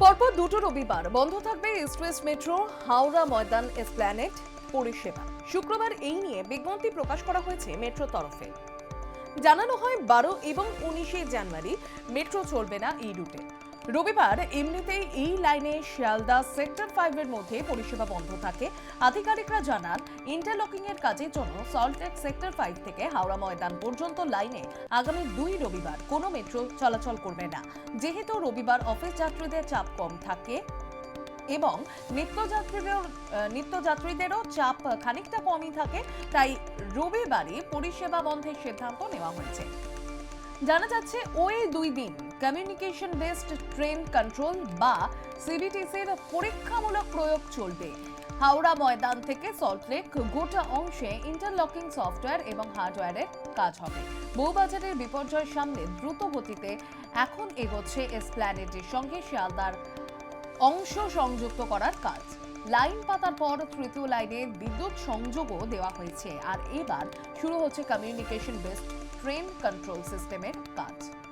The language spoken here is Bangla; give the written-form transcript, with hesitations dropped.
পরপর দুটো রবিবার বন্ধ থাকবে east West metro Howrah Maidan Esplanade পরিষেবা। শুক্রবার এই নিয়ে বিজ্ঞপ্তি প্রকাশ করা হয়েছে মেট্রো তরফে। জানানো হয় 12 এবং 19শে জানুয়ারি মেট্রো চলবে না এই রুটে। রবিবার এমনিতেই এই লাইনে শিয়ালদা সেক্টর 5 এর মধ্যে পরিষেবা বন্ধ থাকে। আধিকারিকরা জানান, ইন্টারলকিং এর কাজের জন্য সল্টলেক সেক্টর 5 থেকে হাওড়া ময়দান পর্যন্ত লাইনে আগামী 2 রবিবার কোনো মেট্রো চলাচল করবে না। যেহেতু রবিবার অফিস যাত্রীদের চাপ কম থাকে এবং নিত্যযাত্রীদেরও চাপ খানিকটা কমই থাকে, তাই রবিবারই পরিষেবা বন্ধের সিদ্ধান্ত নেওয়া হয়েছে। জানা যাচ্ছে ওই 2 দিন কমিউনিকেশন বেসড ট্রেন কন্ট্রোল বা সিবিটিসির পরীক্ষামূলক প্রয়োগ চলবে। হাওড়া ময়দান থেকে সল্টলেক গোটা অংশে ইন্টারলকিং সফটওয়্যার এবং হার্ডওয়্যারের কাজ হবে। বউবাজারের বিপর্যয়ের সামনে দ্রুত গতিতে এখন এগোচ্ছে এসপ্ল্যানেডের সঙ্গে শিয়ালদার অংশ সংযুক্ত করার কাজ। লাইন পাতার পর তৃতীয় লাইনে বিদ্যুৎ সংযোগও দেওয়া হয়েছে, আর এবার শুরু হচ্ছে কমিউনিকেশন বেসড ট্রেন কন্ট্রোল সিস্টেমের কাজ।